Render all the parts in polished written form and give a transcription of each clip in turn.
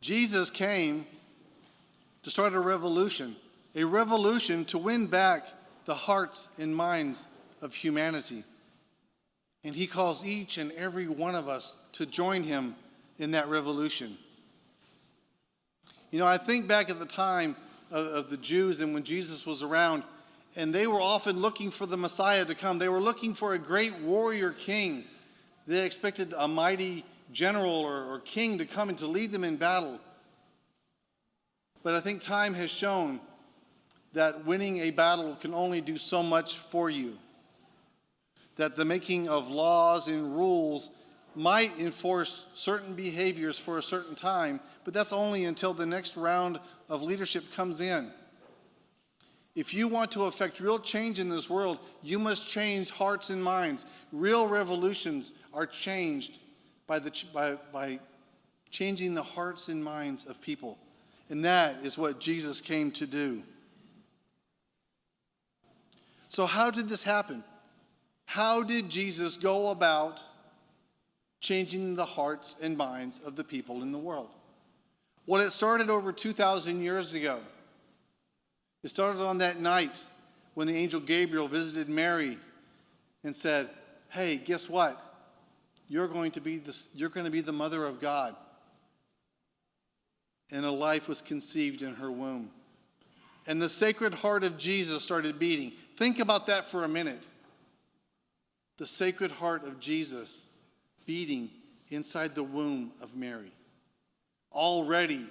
Jesus came to start a revolution to win back the hearts and minds of humanity. And he calls each and every one of us to join him in that revolution. You know, I think back at the time of the Jews and when Jesus was around, and they were often looking for the Messiah to come. They were looking for a great warrior king. They expected a mighty general or king to come and to lead them in battle. But I think time has shown that winning a battle can only do so much for you. That the making of laws and rules might enforce certain behaviors for a certain time, but that's only until the next round of leadership comes in. If you want to affect real change in this world, you must change hearts and minds. Real revolutions are changed by changing the hearts and minds of people. And that is what Jesus came to do. So how did this happen? How did Jesus go about changing the hearts and minds of the people in the world? Well, it started over 2,000 years ago. It started on that night when the angel Gabriel visited Mary and said, hey, guess what? You're going to be the mother of God. And a life was conceived in her womb. And the Sacred Heart of Jesus started beating. Think about that for a minute. The Sacred Heart of Jesus beating inside the womb of Mary. Already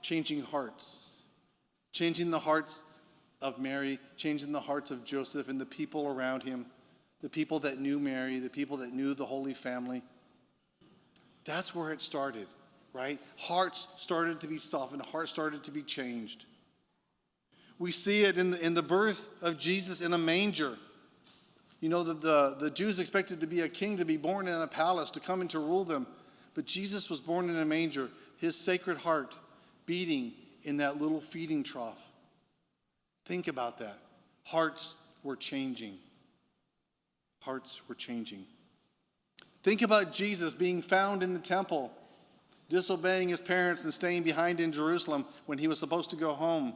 changing hearts. Changing the hearts of Mary, changing the hearts of Joseph and the people around him, the people that knew Mary, the people that knew the Holy Family. That's where it started, right? Hearts started to be softened, hearts started to be changed. We see it in the birth of Jesus in a manger. You know, the Jews expected to be a king, to be born in a palace, to come and to rule them. But Jesus was born in a manger, his Sacred Heart beating in that little feeding trough. Think about that. Hearts were changing. Hearts were changing. Think about Jesus being found in the temple, disobeying his parents and staying behind in Jerusalem when he was supposed to go home.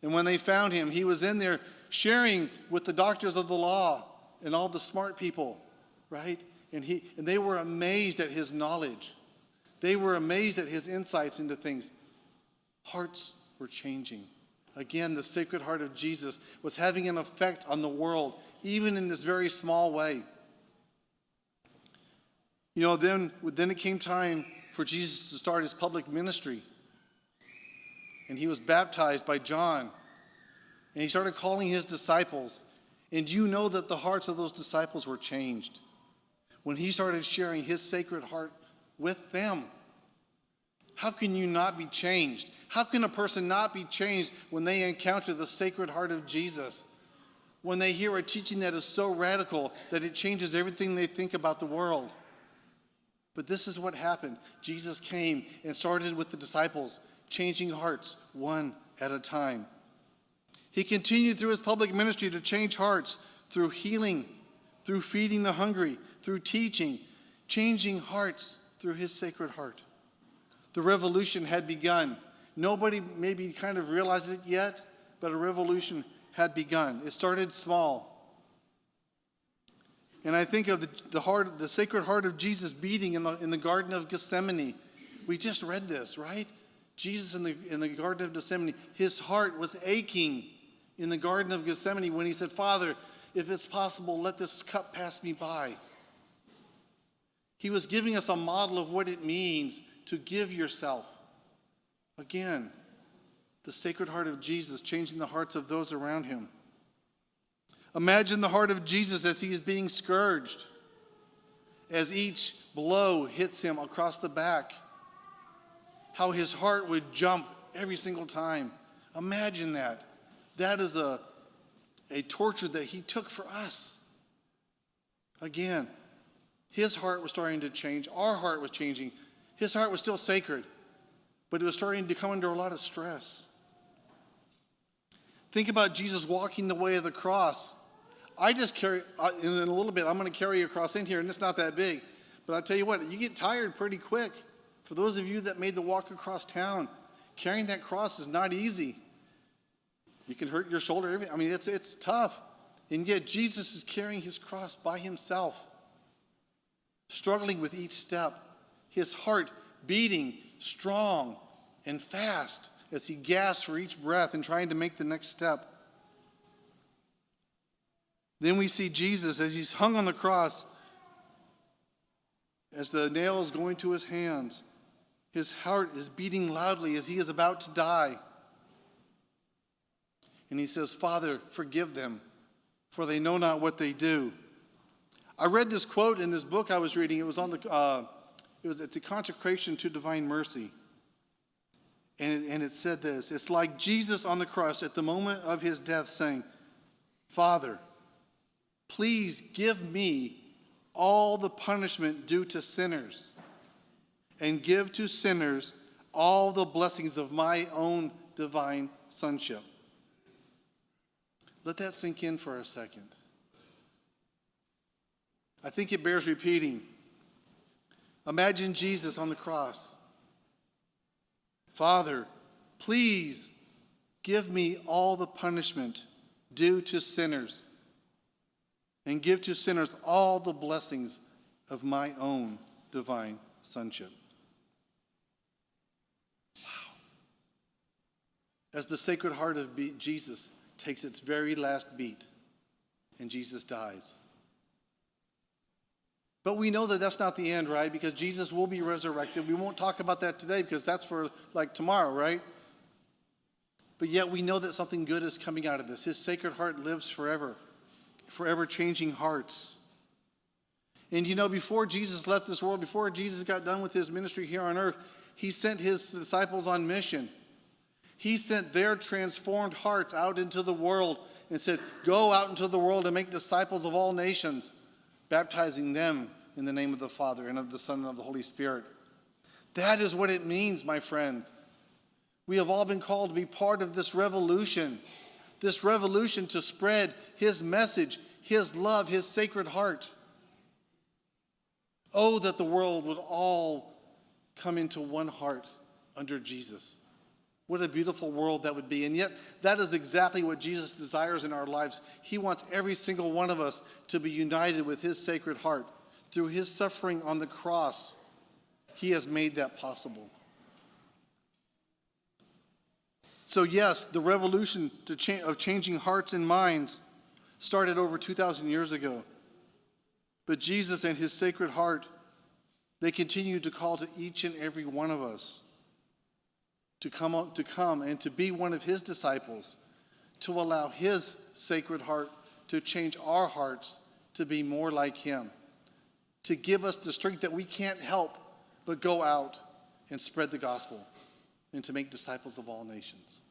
And when they found him, he was in there sharing with the doctors of the law and all the smart people, right? And they were amazed at his knowledge. They were amazed at his insights into things. Hearts were changing. Again, the Sacred Heart of Jesus was having an effect on the world, even in this very small way. You know, then it came time for Jesus to start his public ministry. And he was baptized by John. And he started calling his disciples. And you know that the hearts of those disciples were changed when he started sharing his Sacred Heart with them. How can you not be changed? How can a person not be changed when they encounter the Sacred Heart of Jesus? When they hear a teaching that is so radical that it changes everything they think about the world. But this is what happened. Jesus came and started with the disciples, changing hearts one at a time. He continued through his public ministry to change hearts through healing, through feeding the hungry, through teaching, changing hearts through his Sacred Heart. The revolution had begun. Nobody maybe kind of realized it yet, but a revolution had begun. It started small. And I think of the Sacred Heart of Jesus beating in the Garden of Gethsemane. We just read this, right? Jesus in the Garden of Gethsemane, his heart was aching in the Garden of Gethsemane when he said, Father, if it's possible, let this cup pass me by. He was giving us a model of what it means to give yourself. Again, the Sacred Heart of Jesus changing the hearts of those around him. Imagine the heart of Jesus as he is being scourged, as each blow hits him across the back. How his heart would jump every single time. Imagine that. That is a torture that he took for us. Again, his heart was starting to change. Our heart was changing. His heart was still sacred, but it was starting to come under a lot of stress. Think about Jesus walking the way of the cross. In a little bit, I'm going to carry a cross in here, and it's not that big. But I'll tell you what, you get tired pretty quick For those of you that made the walk across town, carrying that cross is not easy. You can hurt your shoulder. I mean, it's tough. And yet Jesus is carrying his cross by himself, struggling with each step, his heart beating strong and fast as he gasps for each breath and trying to make the next step. Then we see Jesus as he's hung on the cross, as the nail is going to his hands. His heart is beating loudly as he is about to die. And he says, Father, forgive them, for they know not what they do. I read this quote in this book I was reading. It was on it's a consecration to divine mercy. And it said this: it's like Jesus on the cross at the moment of his death saying, Father, please give me all the punishment due to sinners, and give to sinners all the blessings of my own divine sonship. Let that sink in for a second. I think it bears repeating. Imagine Jesus on the cross. Father, please give me all the punishment due to sinners, and give to sinners all the blessings of my own divine sonship. Wow. As the Sacred Heart of Jesus takes its very last beat, and Jesus dies. But we know that that's not the end, right? Because Jesus will be resurrected. We won't talk about that today because that's for like tomorrow, right? But yet we know that something good is coming out of this. His Sacred Heart lives forever, forever changing hearts. And you know, before Jesus left this world, before Jesus got done with his ministry here on earth, he sent his disciples on mission. He sent their transformed hearts out into the world and said, go out into the world and make disciples of all nations, baptizing them in the name of the Father and of the Son and of the Holy Spirit. That is what it means, my friends. We have all been called to be part of this revolution to spread his message, his love, his Sacred Heart. Oh, that the world would all come into one heart under Jesus. What a beautiful world that would be. And yet, that is exactly what Jesus desires in our lives. He wants every single one of us to be united with his Sacred Heart. Through his suffering on the cross, he has made that possible. So yes, the revolution of changing hearts and minds started over 2,000 years ago. But Jesus and his Sacred Heart, they continue to call to each and every one of us to come and to be one of his disciples, to allow his Sacred Heart to change our hearts to be more like him, to give us the strength that we can't help but go out and spread the gospel and to make disciples of all nations.